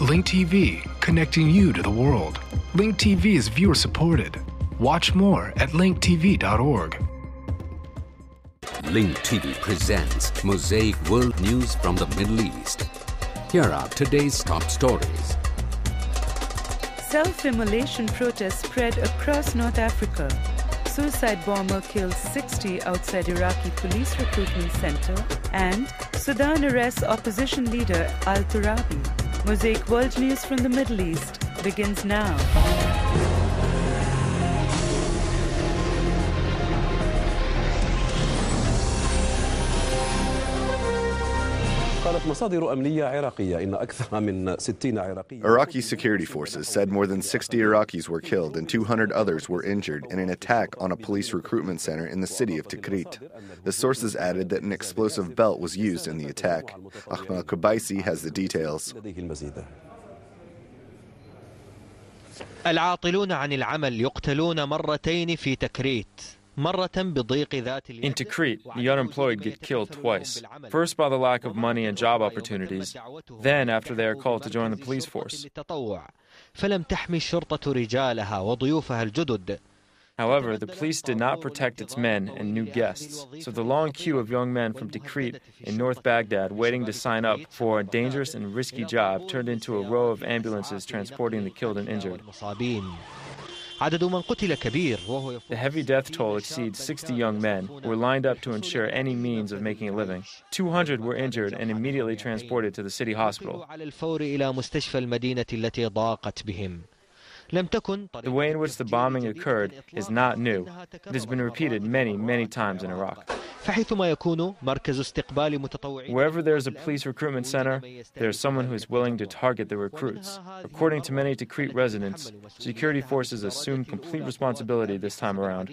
Link TV, connecting you to the world. Link TV is viewer supported. Watch more at linktv.org. Link TV presents Mosaic World News from the Middle East. Here are today's top stories. Self-immolation protests spread across North Africa. Suicide bomber kills 60 outside Iraqi police recruitment center. And Sudan arrests opposition leader al-Turabi. Mosaic World News from the Middle East begins now. Iraqi security forces said more than 60 Iraqis were killed and 200 others were injured in an attack on a police recruitment center in the city of Tikrit. The sources added that an explosive belt was used in the attack. Ahmed Kubaisi has the details. العاطلون عن العمل يقتلون مرتين في تكريت. In Tikrit, the unemployed get killed twice. First by the lack of money and job opportunities, then after they are called to join the police force. However, the police did not protect its men and new guests, so the long queue of young men from Tikrit in North Baghdad waiting to sign up for a dangerous and risky job turned into a row of ambulances transporting the killed and injured. The heavy death toll exceeds 60 young men who were lined up to ensure any means of making a living. 200 were injured and immediately transported to the city hospital. The way in which the bombing occurred is not new. It has been repeated many, many times in Iraq. Wherever there is a police recruitment center, there is someone who is willing to target the recruits. According to many Tikrit residents, security forces assume complete responsibility this time around.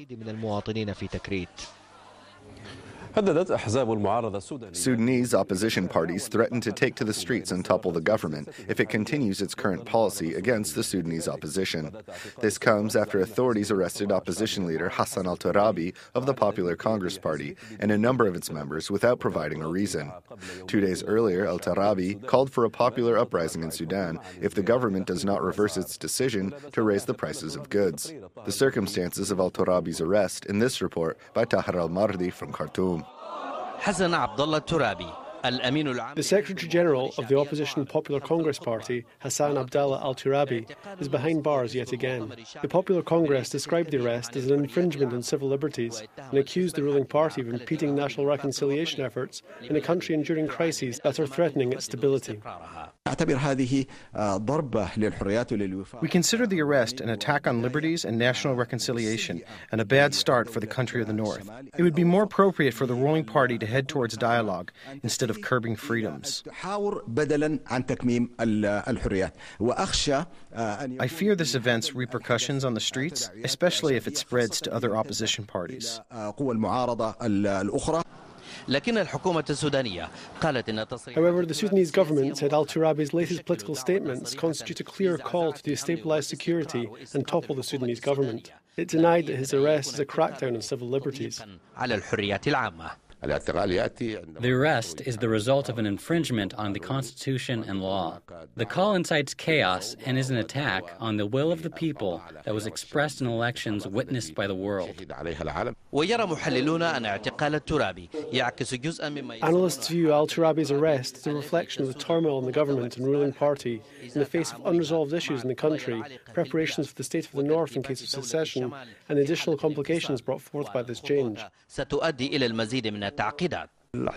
Sudanese opposition parties threaten to take to the streets and topple the government if it continues its current policy against the Sudanese opposition. This comes after authorities arrested opposition leader Hassan al-Turabi of the Popular Congress Party and a number of its members without providing a reason. 2 days earlier, al-Turabi called for a popular uprising in Sudan if the government does not reverse its decision to raise the prices of goods. The circumstances of al-Turabi's arrest in this report by Tahir al-Mardi from Khartoum. The Secretary General of the opposition Popular Congress Party, Hassan Abdallah al-Turabi, is behind bars yet again. The Popular Congress described the arrest as an infringement on civil liberties and accused the ruling party of impeding national reconciliation efforts in a country enduring crises that are threatening its stability. We consider the arrest an attack on liberties and national reconciliation and a bad start for the country of the North. It would be more appropriate for the ruling party to head towards dialogue instead of curbing freedoms. I fear this event's repercussions on the streets, especially if it spreads to other opposition parties. However, the Sudanese government said al-Turabi's latest political statements constitute a clear call to destabilize security and topple the Sudanese government. It denied that his arrest is a crackdown on civil liberties. The arrest is the result of an infringement on the Constitution and law. The call incites chaos and is an attack on the will of the people that was expressed in elections witnessed by the world. Analysts view al-Turabi's arrest as a reflection of the turmoil in the government and ruling party in the face of unresolved issues in the country, preparations for the state of the North in case of secession, and additional complications brought forth by this change. The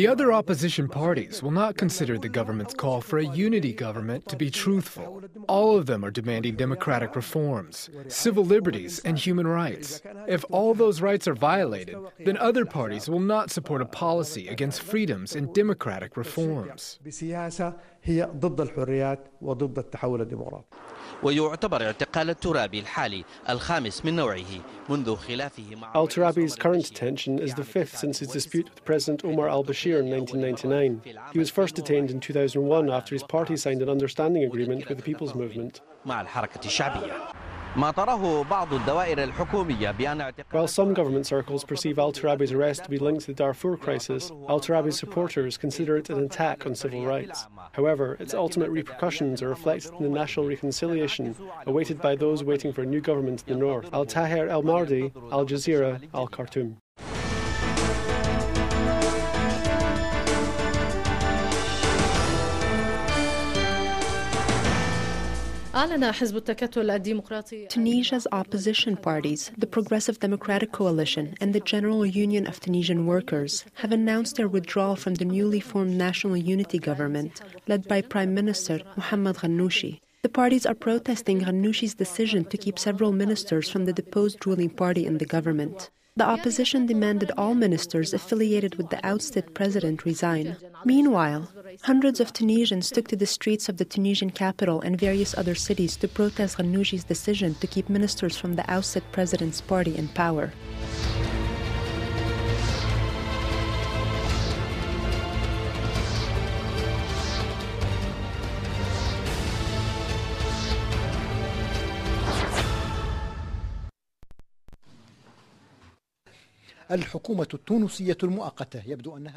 other opposition parties will not consider the government's call for a unity government to be truthful. All of them are demanding democratic reforms, civil liberties, and human rights. If all those rights are violated, then other parties will not support a policy against freedoms and democratic reforms. Al-Turabi's current detention is the fifth since his dispute with President Omar al-Bashir in 1999. He was first detained in 2001 after his party signed an understanding agreement with the People's Movement. While some government circles perceive al-Turabi's arrest to be linked to the Darfur crisis, al-Turabi's supporters consider it an attack on civil rights. However, its ultimate repercussions are reflected in the national reconciliation awaited by those waiting for a new government in the north: al-Tahir al-Mardi, al-Jazeera, al-Khartoum. Tunisia's opposition parties, the Progressive Democratic Coalition and the General Union of Tunisian Workers, have announced their withdrawal from the newly formed National Unity Government led by Prime Minister Mohamed Ghannouchi. The parties are protesting Ghannouchi's decision to keep several ministers from the deposed ruling party in the government. The opposition demanded all ministers affiliated with the ousted president resign. Meanwhile, hundreds of Tunisians took to the streets of the Tunisian capital and various other cities to protest Ghannouchi's decision to keep ministers from the ousted president's party in power.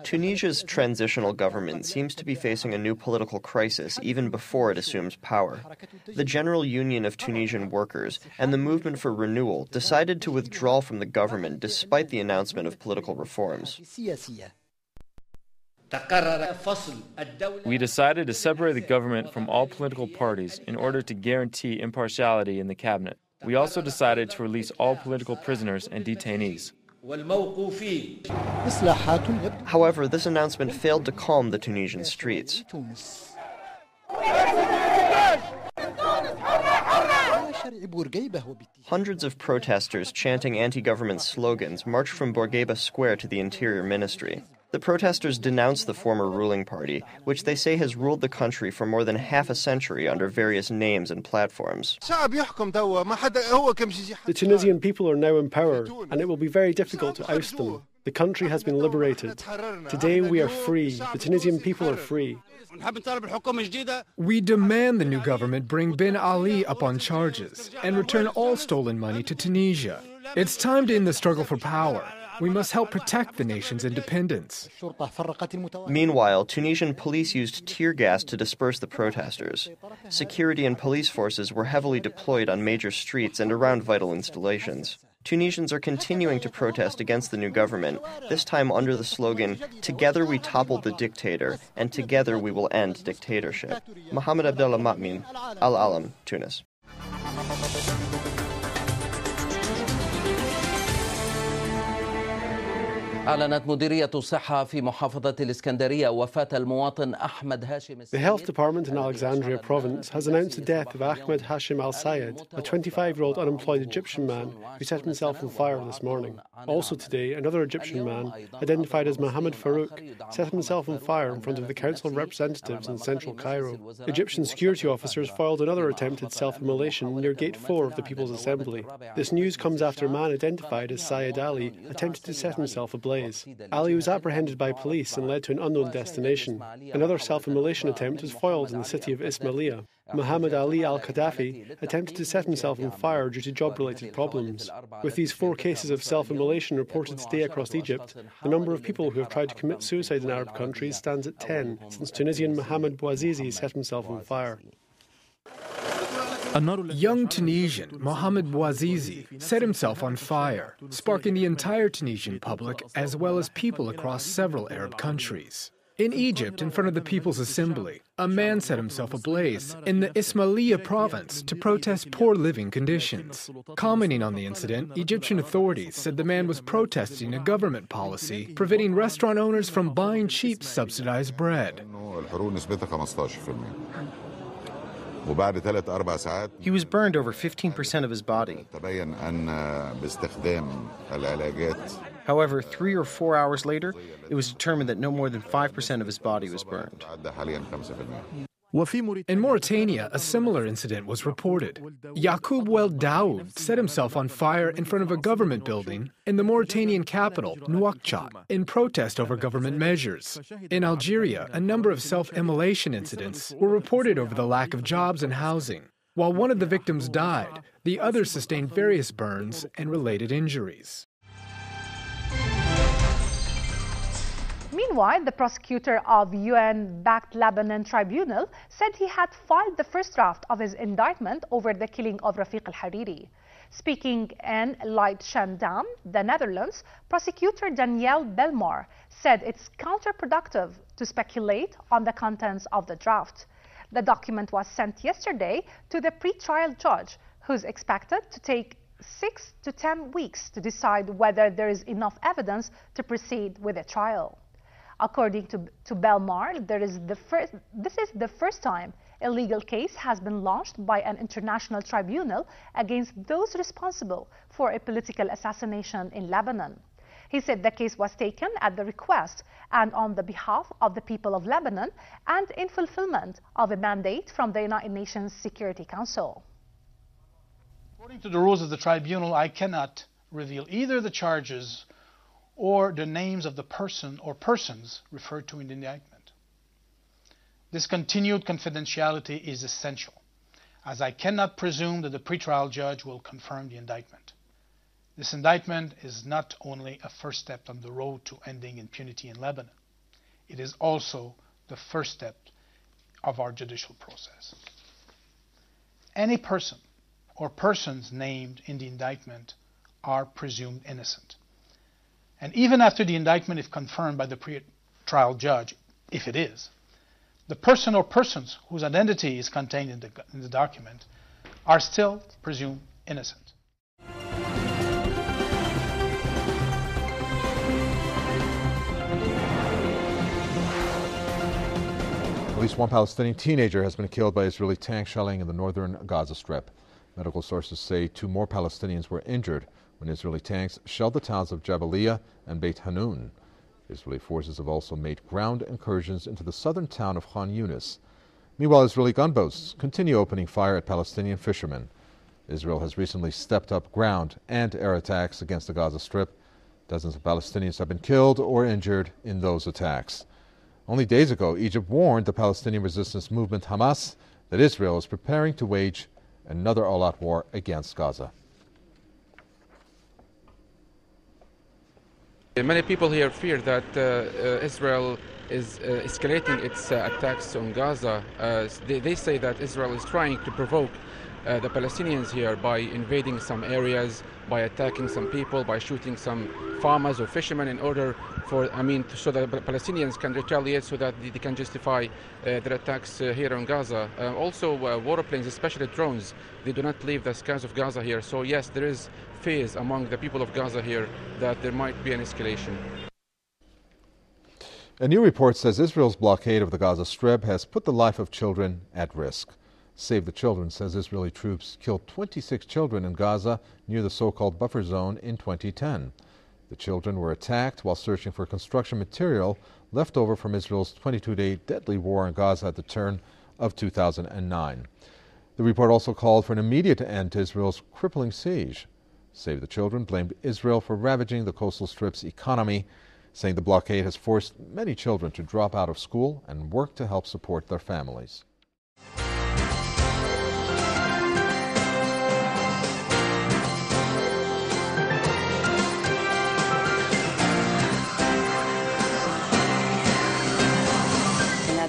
Tunisia's transitional government seems to be facing a new political crisis even before it assumes power. The General Union of Tunisian Workers and the Movement for Renewal decided to withdraw from the government despite the announcement of political reforms. We decided to separate the government from all political parties in order to guarantee impartiality in the cabinet. We also decided to release all political prisoners and detainees. However, this announcement failed to calm the Tunisian streets. Hundreds of protesters chanting anti-government slogans marched from Bourguiba Square to the Interior Ministry. The protesters denounced the former ruling party, which they say has ruled the country for more than half a century under various names and platforms. The Tunisian people are now in power, and it will be very difficult to oust them. The country has been liberated. Today we are free. The Tunisian people are free. We demand the new government bring Ben Ali up on charges and return all stolen money to Tunisia. It's time to end the struggle for power. We must help protect the nation's independence. Meanwhile, Tunisian police used tear gas to disperse the protesters. Security and police forces were heavily deployed on major streets and around vital installations. Tunisians are continuing to protest against the new government, this time under the slogan, "Together we topple the dictator, and together we will end dictatorship." Mohamed Abdallah Matmin, Al-Alam, Tunis. أعلنت مديرية الصحة في محافظة الإسكندرية وفاة المواطن أحمد هاشم. The health department in Alexandria province has announced the death of Ahmed Hashim al-Sayed, a 25-year-old unemployed Egyptian man who set himself on fire this morning. Also today, another Egyptian man, identified as Mohammed Farouk, set himself on fire in front of the Council of Representatives in central Cairo. Egyptian security officers foiled another attempted self-immolation near Gate 4 of the People's Assembly. This news comes after a man identified as Syed Ali attempted to set himself ablaze. Ali was apprehended by police and led to an unknown destination. Another self-immolation attempt was foiled in the city of Ismailia. Muhammad Ali al-Qaddafi attempted to set himself on fire due to job-related problems. With these 4 cases of self-immolation reported today across Egypt, the number of people who have tried to commit suicide in Arab countries stands at 10 since Tunisian Mohamed Bouazizi set himself on fire. Young Tunisian Mohamed Bouazizi set himself on fire, sparking the entire Tunisian public as well as people across several Arab countries. In Egypt, in front of the People's Assembly, a man set himself ablaze in the Ismailia province to protest poor living conditions. Commenting on the incident, Egyptian authorities said the man was protesting a government policy preventing restaurant owners from buying cheap subsidized bread. He was burned over 15% of his body. However, 3 or 4 hours later, it was determined that no more than 5% of his body was burned. In Mauritania, a similar incident was reported. Yaqub Wel Daoud set himself on fire in front of a government building in the Mauritanian capital, Nouakchott, in protest over government measures. In Algeria, a number of self-immolation incidents were reported over the lack of jobs and housing. While one of the victims died, the other sustained various burns and related injuries. Meanwhile, the prosecutor of UN-backed Lebanon tribunal said he had filed the first draft of his indictment over the killing of Rafiq al-Hariri. Speaking in Leidschendam, the Netherlands, prosecutor Danielle Belmar said it's counterproductive to speculate on the contents of the draft. The document was sent yesterday to the pre-trial judge, who's expected to take 6 to 10 weeks to decide whether there is enough evidence to proceed with a trial. According to Belmar, this is the first time a legal case has been launched by an international tribunal against those responsible for a political assassination in Lebanon. He said the case was taken at the request and on the behalf of the people of Lebanon and in fulfillment of a mandate from the United Nations Security Council. According to the rules of the tribunal, I cannot reveal either the charges or the names of the person or persons referred to in the indictment. This continued confidentiality is essential, as I cannot presume that the pretrial judge will confirm the indictment. This indictment is not only a first step on the road to ending impunity in Lebanon, it is also the first step of our judicial process. Any person or persons named in the indictment are presumed innocent. And even after the indictment is confirmed by the pre-trial judge, if it is, the person or persons whose identity is contained in the document are still presumed innocent. At least one Palestinian teenager has been killed by Israeli tank shelling in the northern Gaza Strip. Medical sources say 2 more Palestinians were injured when Israeli tanks shelled the towns of Jabalia and Beit Hanun. Israeli forces have also made ground incursions into the southern town of Khan Yunis. Meanwhile, Israeli gunboats continue opening fire at Palestinian fishermen. Israel has recently stepped up ground and air attacks against the Gaza Strip. Dozens of Palestinians have been killed or injured in those attacks. Only days ago, Egypt warned the Palestinian resistance movement Hamas that Israel is preparing to wage another all-out war against Gaza. Many people here fear that Israel is escalating its attacks on Gaza. They say that Israel is trying to provoke the Palestinians here by invading some areas, by attacking some people, by shooting some farmers or fishermen in order for, so that Palestinians can retaliate so that they can justify their attacks here on Gaza. Also, warplanes, especially drones, they do not leave the skies of Gaza here. So yes, there is fears among the people of Gaza here that there might be an escalation. A new report says Israel's blockade of the Gaza Strip has put the life of children at risk. Save the Children says Israeli troops killed 26 children in Gaza near the so-called buffer zone in 2010. The children were attacked while searching for construction material left over from Israel's 22-day deadly war in Gaza at the turn of 2009. The report also called for an immediate end to Israel's crippling siege. Save the Children blamed Israel for ravaging the coastal strip's economy, saying the blockade has forced many children to drop out of school and work to help support their families.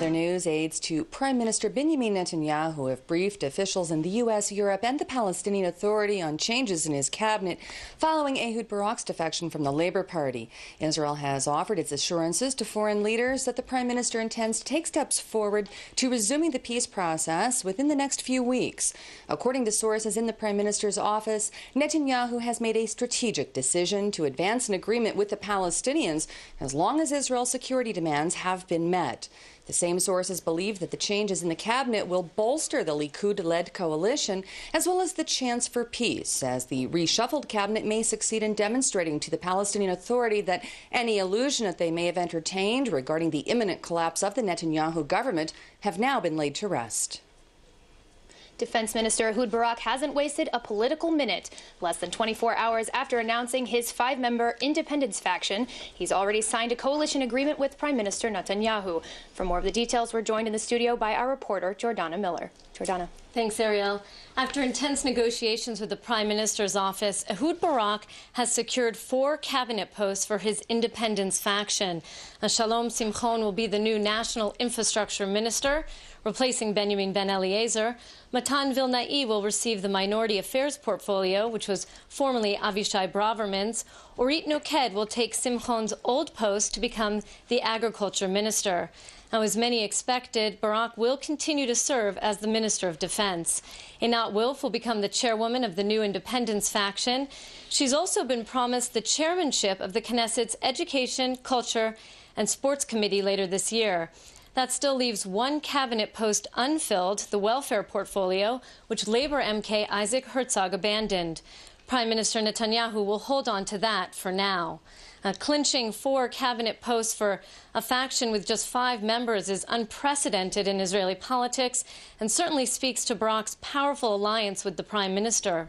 News, aides to Prime Minister Benjamin Netanyahu have briefed officials in the U.S., Europe, and the Palestinian Authority on changes in his cabinet following Ehud Barak's defection from the Labour Party. Israel has offered its assurances to foreign leaders that the Prime Minister intends to take steps forward to resuming the peace process within the next few weeks. According to sources in the Prime Minister's office, Netanyahu has made a strategic decision to advance an agreement with the Palestinians as long as Israel's security demands have been met. The same sources believe that the changes in the cabinet will bolster the Likud-led coalition, as well as the chance for peace, as the reshuffled cabinet may succeed in demonstrating to the Palestinian Authority that any illusion that they may have entertained regarding the imminent collapse of the Netanyahu government have now been laid to rest. Defense Minister Ehud Barak hasn't wasted a political minute. Less than 24 hours after announcing his 5-member independence faction, he's already signed a coalition agreement with Prime Minister Netanyahu. For more of the details, we're joined in the studio by our reporter, Jordana Miller. Jordana. Thanks, Ariel. After intense negotiations with the Prime Minister's office, Ehud Barak has secured 4 cabinet posts for his independence faction. Shalom Simchon will be the new National Infrastructure Minister, replacing Benjamin Ben-Eliezer. Matan Vilnai will receive the Minority Affairs portfolio, which was formerly Avishai Braverman's. Orit Noked will take Simchon's old post to become the Agriculture Minister. Now, as many expected, Barak will continue to serve as the Minister of Defense. Einat Wilf will become the chairwoman of the new independence faction. She's also been promised the chairmanship of the Knesset's Education, Culture, and Sports Committee later this year. That still leaves one cabinet post unfilled, the welfare portfolio, which Labour MK Isaac Herzog abandoned. Prime Minister Netanyahu will hold on to that for now. Clinching 4 cabinet posts for a faction with just 5 members is unprecedented in Israeli politics and certainly speaks to Barak's powerful alliance with the Prime Minister.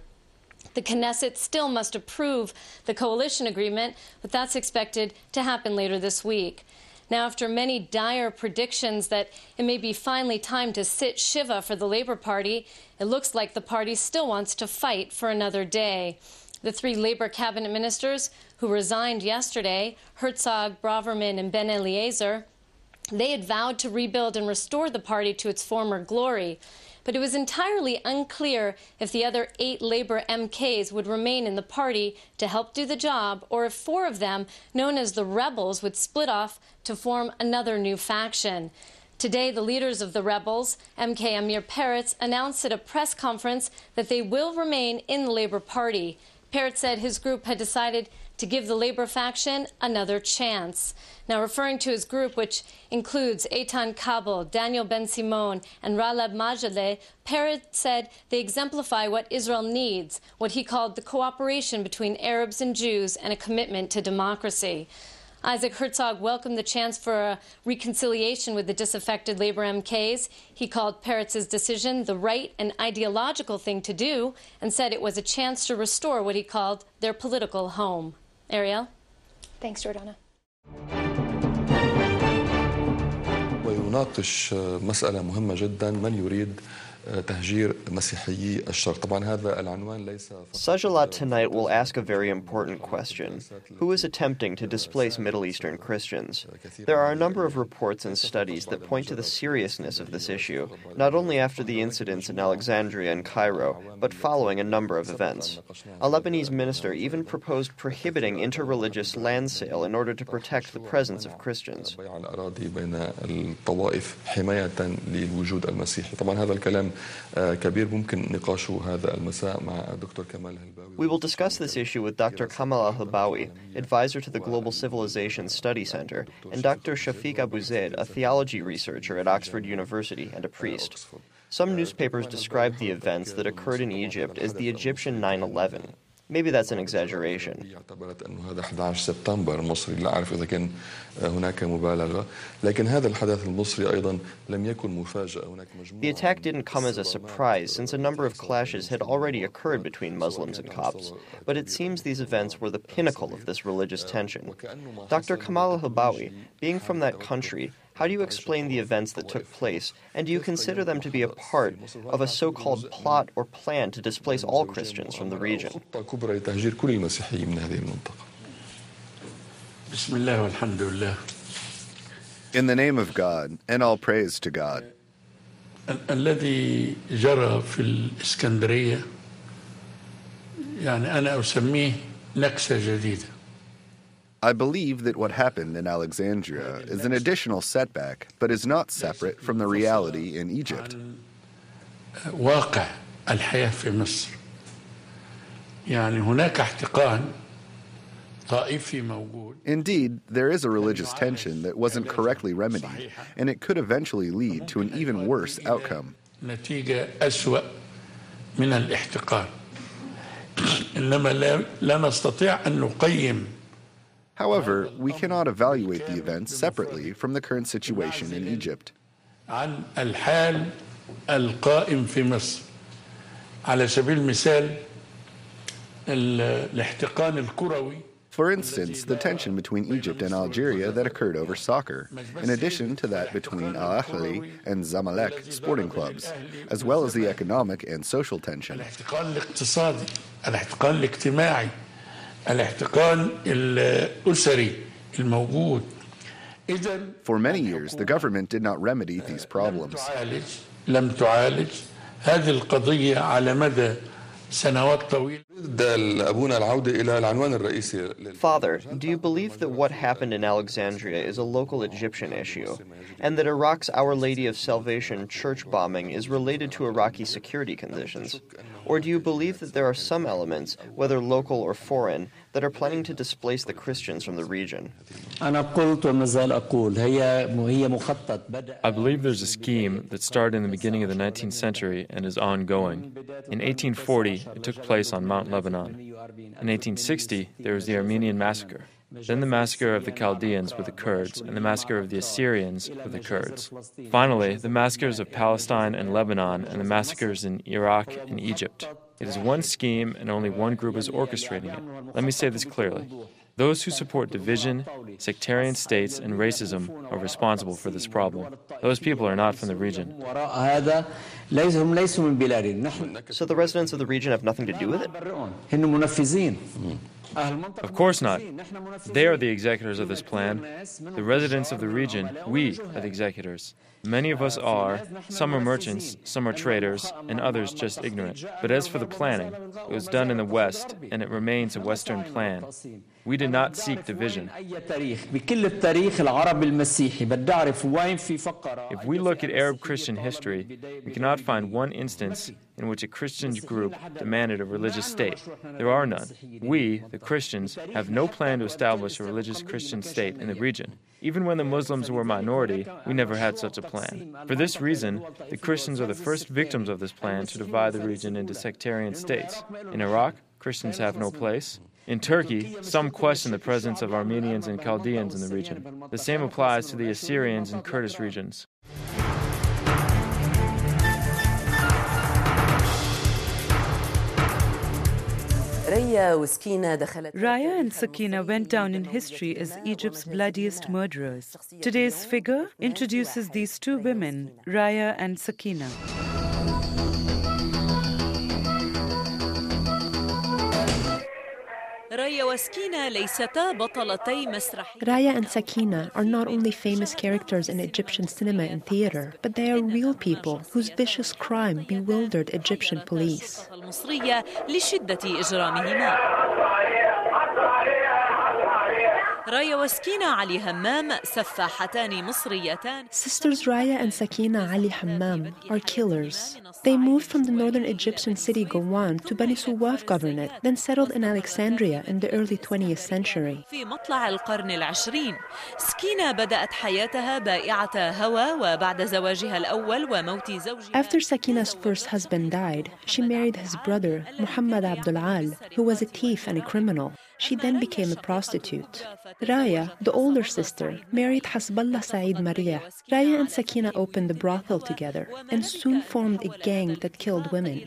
The Knesset still must approve the coalition agreement, but that's expected to happen later this week. Now, after many dire predictions that it may be finally time to sit Shiva for the Labour Party, it looks like the party still wants to fight for another day. The 3 Labour cabinet ministers who resigned yesterday, Herzog, Braverman, and Ben-Eliezer, they had vowed to rebuild and restore the party to its former glory. But it was entirely unclear if the other 8 Labour MKs would remain in the party to help do the job, or if 4 of them, known as the rebels, would split off to form another new faction. Today, the leaders of the rebels, MK Amir Peretz, announced at a press conference that they will remain in the Labour Party. Peretz said his group had decided to give the Labour faction another chance. Now, referring to his group, which includes Eitan Kabul, Daniel Ben-Simon, and Ralab Majale, Peretz said they exemplify what Israel needs, what he called the cooperation between Arabs and Jews and a commitment to democracy. Isaac Herzog welcomed the chance for a reconciliation with the disaffected Labour MKs. He called Peretz's decision the right and ideological thing to do and said it was a chance to restore what he called their political home. Ariel? Thanks, Jordana. ويناقش مسألة مهمة جدا من يريد تهجير مسيحيي الشرق. طبعا هذا العنوان ليس. Sajalat tonight will ask a very important question. Who is attempting to displace Middle Eastern Christians? There are a number of reports and studies that point to the seriousness of this issue, not only after the incidents in Alexandria and Cairo, but following a number of events. A Lebanese minister even proposed prohibiting interreligious land sale in order to protect the presence of Christians. We will discuss this issue with Dr. Kamal al-Hilbawi, advisor to the Global Civilization Study Center, and Dr. Shafiq Abu Zaid, a theology researcher at Oxford University and a priest. Some newspapers describe the events that occurred in Egypt as the Egyptian 9/11. Maybe that's an exaggeration. The attack didn't come as a surprise, since a number of clashes had already occurred between Muslims and Copts, but it seems these events were the pinnacle of this religious tension. Dr. Kamal al-Hilbawi, being from that country, how do you explain the events that took place, and do you consider them to be a part of a so-called plot or plan to displace all Christians from the region? In the name of God, and all praise to God. الذي جرى في الإسكندرية يعني أنا أسميه نكسة جديدة. I believe that what happened in Alexandria is an additional setback, but is not separate from the reality in Egypt. واقع الحياة في مصر. يعني هناك احتقان طائفي موجود. Indeed, there is a religious tension that wasn't correctly remedied, and it could eventually lead to an even worse outcome. نتيجة أسوأ من الاحتقان. إنما لا نستطيع أن نقيم. However, we cannot evaluate the events separately from the current situation in Egypt. عن الحال القائم في مصر. على سبيل المثال الاحتقان الكروي. For instance, the tension between Egypt and Algeria that occurred over soccer, in addition to that between al-Ahli and Zamalek sporting clubs, as well as the economic and social tension. الاحتقان الاقتصادي، الاحتقان الاجتماعي، الاحتقان الأسري الموجود. For many years, the government did not remedy these problems. لم تعالج هذه القضية على مدى سنوات طويلة. Father, do you believe that what happened in Alexandria is a local Egyptian issue, and that Iraq's Our Lady of Salvation church bombing is related to Iraqi security conditions? Or do you believe that there are some elements, whether local or foreign, that are planning to displace the Christians from the region? I believe there's a scheme that started in the beginning of the 19th century and is ongoing. In 1840, it took place on Mount Lebanon. In 1860, there was the Armenian massacre. Then the massacre of the Chaldeans with the Kurds, and the massacre of the Assyrians with the Kurds. Finally, the massacres of Palestine and Lebanon, and the massacres in Iraq and Egypt. It is one scheme, and only one group is orchestrating it. Let me say this clearly. Those who support division, sectarian states, and racism are responsible for this problem. Those people are not from the region. So the residents of the region have nothing to do with it? Of course not. They are the executors of this plan. The residents of the region, we are the executors. Many of us are, some are merchants, some are traders, and others just ignorant. But as for the planning, it was done in the West, and it remains a Western plan. We did not seek division. If we look at Arab Christian history, we cannot find one instance in which a Christian group demanded a religious state. There are none. We, the Christians, have no plan to establish a religious Christian state in the region. Even when the Muslims were a minority, we never had such a plan. For this reason, the Christians are the first victims of this plan to divide the region into sectarian states. In Iraq, Christians have no place. In Turkey, some question the presence of Armenians and Chaldeans in the region. The same applies to the Assyrians and Kurdish regions. Raya and Sakina went down in history as Egypt's bloodiest murderers. Today's figure introduces these two women, Raya and Sakina. Raya and Sakina are not only famous characters in Egyptian cinema and theater, but they are real people whose vicious crime bewildered Egyptian police. Sisters Raya and Sakina Ali Hammam are killers. They moved from the northern Egyptian city Gawan to Bani Suwaf Governorate, then settled in Alexandria in the early 20th century. After Sakina's first husband died, she married his brother, Muhammad Abdul Al, who was a thief and a criminal. She then became a prostitute. Raya, the older sister, married Hasballah Saeed Mariah. Raya and Sakina opened a brothel together and soon formed a gang that killed women.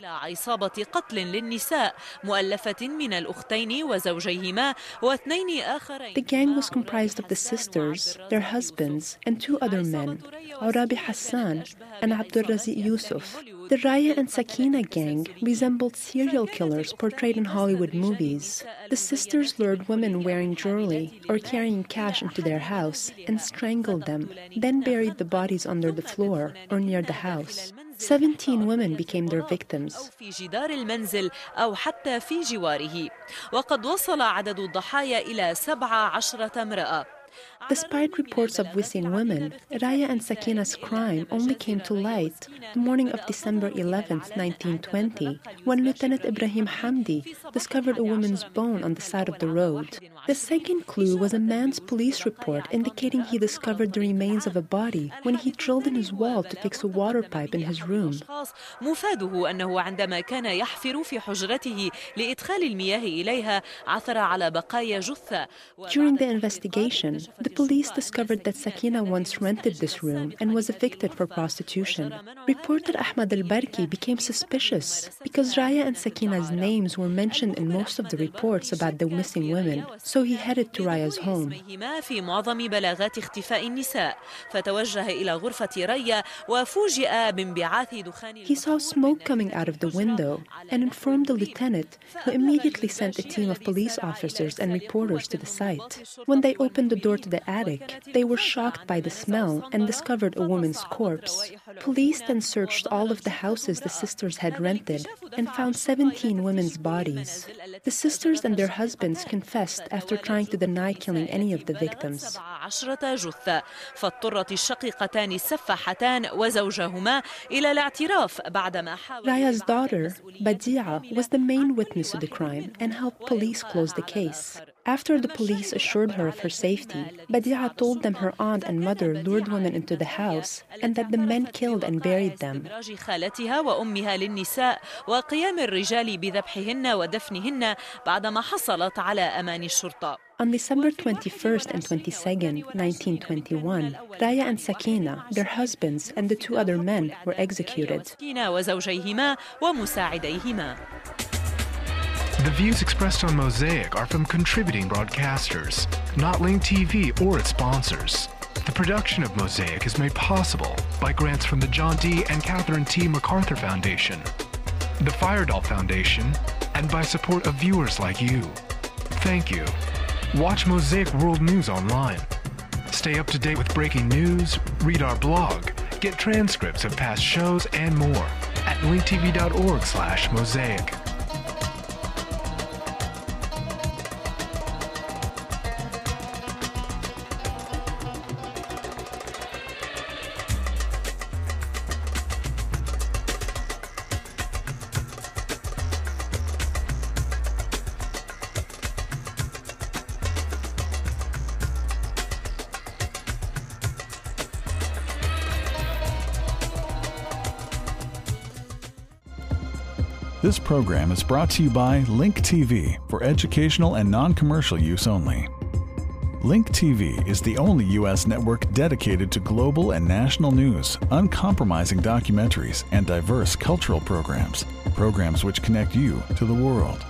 The gang was comprised of the sisters, their husbands, and two other men, Turabi Hassan and Abdul Razi Yusuf. The Raya and Sakina gang resembled serial killers portrayed in Hollywood movies. The sisters lured women wearing jewelry or carrying cash into their house and strangled them, then buried the bodies under the floor or near the house. 17 women became their victims. Despite reports of missing women, Raya and Sakina's crime only came to light the morning of December 11, 1920, when Lieutenant Ibrahim Hamdi discovered a woman's bone on the side of the road. The second clue was a man's police report indicating he discovered the remains of a body when he drilled in his wall to fix a water pipe in his room. مفاده أنه عندما كان يحفر في حجرته لإدخال المياه إليها عثر على بقايا جثة. During the investigation, the police discovered that Sakina once rented this room and was evicted for prostitution. Reporter Ahmad al-Barki became suspicious because Raya and Sakina's names were mentioned in most of the reports about the missing women, so he headed to Raya's home. في معظم بلاغات اختفاء النساء فتوجه إلى غرفة ريا وفوجئ بانبعاث دخان. He saw smoke coming out of the window and informed the lieutenant, who immediately sent a team of police officers and reporters to the site. When they opened the door to the attic, they were shocked by the smell and discovered a woman's corpse. Police then searched all of the houses the sisters had rented and found 17 women's bodies. The sisters and their husbands confessed after trying to deny killing any of the victims. فاضطرت الشقيقتان السفاحتان وزوجهما إلى الاعتراف بعدما حاولوا. Raya's daughter, Badia, was the main witness to the crime and helped police close the case. After the police assured her of her safety, Badia told them her aunt and mother lured women into the house and that the men killed and buried them. خالتها وأمها للنساء وقيام الرجال بذبحهن ودفنهن بعدما حصلت على أمان الشرطة. On December 21st and 22nd, 1921, Raya and Sakina, their husbands, and the two other men were executed. The views expressed on Mosaic are from contributing broadcasters, not Link TV or its sponsors. The production of Mosaic is made possible by grants from the John D. and Catherine T. MacArthur Foundation, the Firedoll Foundation, and by support of viewers like you. Thank you. Watch Mosaic World News online. Stay up to date with breaking news, read our blog, get transcripts of past shows, and more at linktv.org/mosaic. This program is brought to you by Link TV for educational and non-commercial use only. Link TV is the only U.S. network dedicated to global and national news, uncompromising documentaries, and diverse cultural programs, programs which connect you to the world.